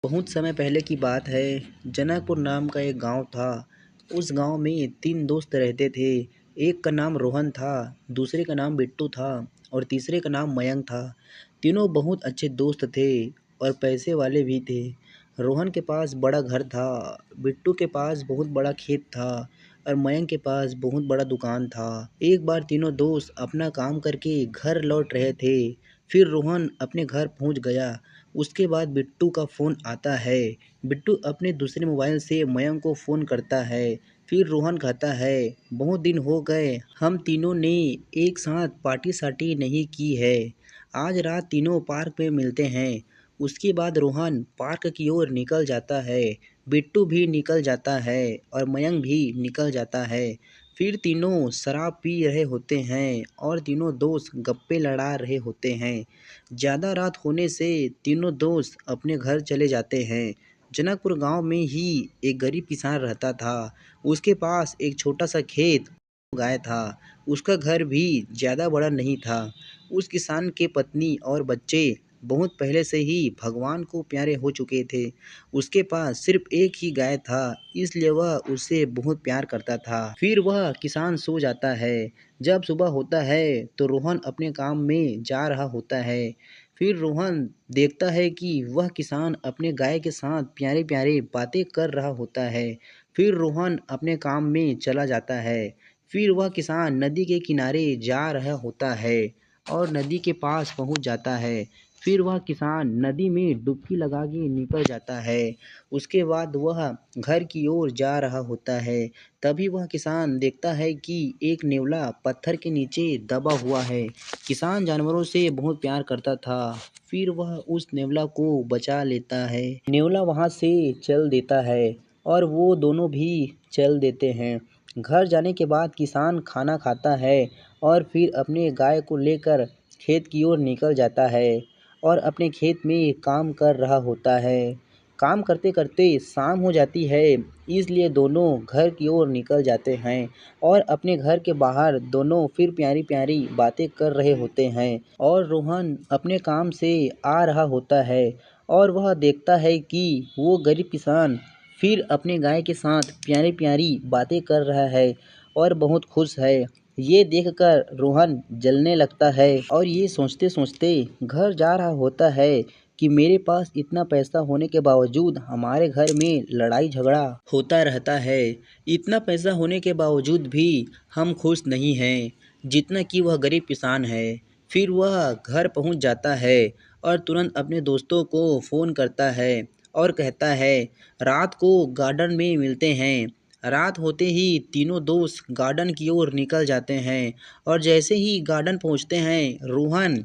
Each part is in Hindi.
बहुत समय पहले की बात है। जनकपुर नाम का एक गांव था। उस गांव में तीन दोस्त रहते थे। एक का नाम रोहन था, दूसरे का नाम बिट्टू था और तीसरे का नाम मयंक था। तीनों बहुत अच्छे दोस्त थे और पैसे वाले भी थे। रोहन के पास बड़ा घर था, बिट्टू के पास बहुत बड़ा खेत था और मयंक के पास बहुत बड़ा दुकान था। एक बार तीनों दोस्त अपना काम करके घर लौट रहे थे। फिर रोहन अपने घर पहुंच गया। उसके बाद बिट्टू का फ़ोन आता है। बिट्टू अपने दूसरे मोबाइल से मयंक को फ़ोन करता है। फिर रोहन कहता है, बहुत दिन हो गए हम तीनों ने एक साथ पार्टी सार्टी नहीं की है। आज रात तीनों पार्क में मिलते हैं। उसके बाद रोहन पार्क की ओर निकल जाता है। बिट्टू भी निकल जाता है और मयंक भी निकल जाता है। फिर तीनों शराब पी रहे होते हैं और तीनों दोस्त गप्पे लड़ा रहे होते हैं। ज़्यादा रात होने से तीनों दोस्त अपने घर चले जाते हैं। जनकपुर गांव में ही एक गरीब किसान रहता था। उसके पास एक छोटा सा खेत, गाय था। उसका घर भी ज़्यादा बड़ा नहीं था। उस किसान के पत्नी और बच्चे बहुत पहले से ही भगवान को प्यारे हो चुके थे। उसके पास सिर्फ एक ही गाय था, इसलिए वह उससे बहुत प्यार करता था। फिर वह किसान सो जाता है। जब सुबह होता है तो रोहन अपने काम में जा रहा होता है। फिर रोहन देखता है कि वह किसान अपने गाय के साथ प्यारे प्यारे बातें कर रहा होता है। फिर रोहन अपने काम में चला जाता है। फिर वह किसान नदी के किनारे जा रहा होता है और नदी के पास पहुंच जाता है। फिर वह किसान नदी में डुबकी लगा के निकल जाता है। उसके बाद वह घर की ओर जा रहा होता है। तभी वह किसान देखता है कि एक नेवला पत्थर के नीचे दबा हुआ है। किसान जानवरों से बहुत प्यार करता था। फिर वह उस नेवला को बचा लेता है। नेवला वहाँ से चल देता है और वो दोनों भी चल देते हैं। घर जाने के बाद किसान खाना खाता है और फिर अपने गाय को लेकर खेत की ओर निकल जाता है और अपने खेत में काम कर रहा होता है। काम करते करते शाम हो जाती है, इसलिए दोनों घर की ओर निकल जाते हैं और अपने घर के बाहर दोनों फिर प्यारी प्यारी बातें कर रहे होते हैं और रोहन अपने काम से आ रहा होता है और वह देखता है कि वो गरीब किसान फिर अपने गाय के साथ प्यारी प्यारी बातें कर रहा है और बहुत खुश है। ये देखकर रोहन जलने लगता है और ये सोचते सोचते घर जा रहा होता है कि मेरे पास इतना पैसा होने के बावजूद हमारे घर में लड़ाई झगड़ा होता रहता है। इतना पैसा होने के बावजूद भी हम खुश नहीं हैं जितना कि वह गरीब किसान है। फिर वह घर पहुंच जाता है और तुरंत अपने दोस्तों को फ़ोन करता है और कहता है, रात को गार्डन में मिलते हैं। रात होते ही तीनों दोस्त गार्डन की ओर निकल जाते हैं और जैसे ही गार्डन पहुंचते हैं, रोहन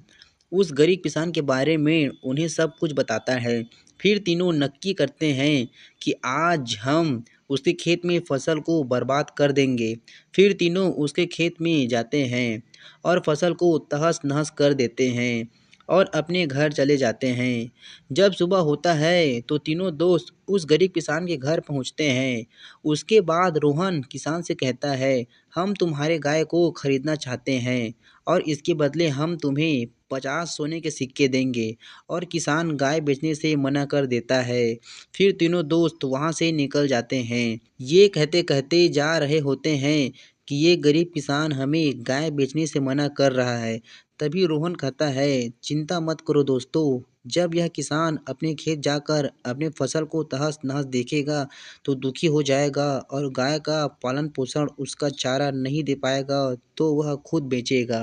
उस गरीब किसान के बारे में उन्हें सब कुछ बताता है। फिर तीनों नक्की करते हैं कि आज हम उसके खेत में फसल को बर्बाद कर देंगे। फिर तीनों उसके खेत में जाते हैं और फसल को तहस नहस कर देते हैं और अपने घर चले जाते हैं। जब सुबह होता है तो तीनों दोस्त उस गरीब किसान के घर पहुंचते हैं। उसके बाद रोहन किसान से कहता है, हम तुम्हारे गाय को खरीदना चाहते हैं और इसके बदले हम तुम्हें 50 सोने के सिक्के देंगे। और किसान गाय बेचने से मना कर देता है। फिर तीनों दोस्त वहाँ से निकल जाते हैं। ये कहते कहते जा रहे होते हैं कि ये गरीब किसान हमें गाय बेचने से मना कर रहा है। तभी रोहन कहता है, चिंता मत करो दोस्तों, जब यह किसान अपने खेत जाकर अपने फसल को तहस नहस देखेगा तो दुखी हो जाएगा और गाय का पालन पोषण उसका चारा नहीं दे पाएगा तो वह खुद बेचेगा।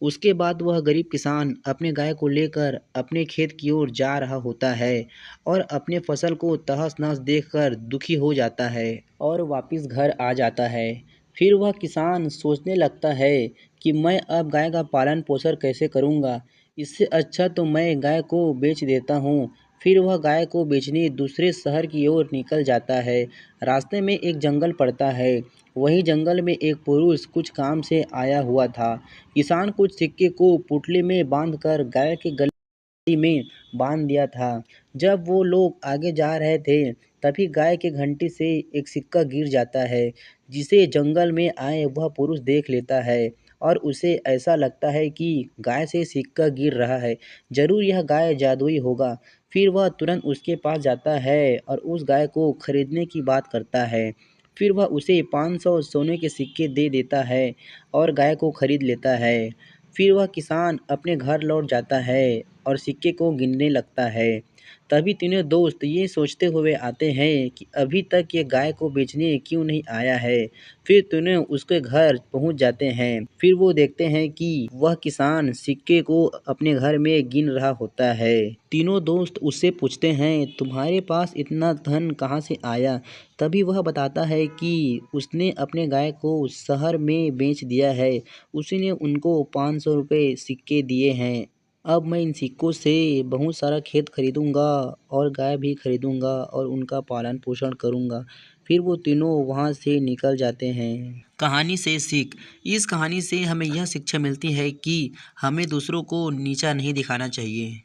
उसके बाद वह गरीब किसान अपने गाय को लेकर अपने खेत की ओर जा रहा होता है और अपने फसल को तहस नहस देखकर दुखी हो जाता है और वापस घर आ जाता है। फिर वह किसान सोचने लगता है कि मैं अब गाय का पालन पोषण कैसे करूँगा। इससे अच्छा तो मैं गाय को बेच देता हूँ। फिर वह गाय को बेचने दूसरे शहर की ओर निकल जाता है। रास्ते में एक जंगल पड़ता है। वहीं जंगल में एक पुरुष कुछ काम से आया हुआ था। किसान कुछ सिक्के को पुतले में बांधकर गाय के गले में बांध दिया था। जब वो लोग आगे जा रहे थे, तभी गाय के घंटी से एक सिक्का गिर जाता है, जिसे जंगल में आए वह पुरुष देख लेता है और उसे ऐसा लगता है कि गाय से सिक्का गिर रहा है, जरूर यह गाय जादुई होगा। फिर वह तुरंत उसके पास जाता है और उस गाय को खरीदने की बात करता है। फिर वह उसे 500 सोने के सिक्के दे देता है और गाय को खरीद लेता है। फिर वह किसान अपने घर लौट जाता है और सिक्के को गिनने लगता है। तभी तीनों दोस्त ये सोचते हुए आते हैं कि अभी तक ये गाय को बेचने क्यों नहीं आया है। फिर तीनों उसके घर पहुंच जाते हैं। फिर वो देखते हैं कि वह किसान सिक्के को अपने घर में गिन रहा होता है। तीनों दोस्त उससे पूछते हैं, तुम्हारे पास इतना धन कहाँ से आया? तभी वह बताता है कि उसने अपने गाय को शहर में बेच दिया है। उसी ने उनको 500 रुपये सिक्के दिए हैं। अब मैं इन सिक्कों से बहुत सारा खेत खरीदूँगा और गाय भी खरीदूँगा और उनका पालन पोषण करूँगा। फिर वो तीनों वहाँ से निकल जाते हैं। कहानी से सीख। इस कहानी से हमें यह शिक्षा मिलती है कि हमें दूसरों को नीचा नहीं दिखाना चाहिए।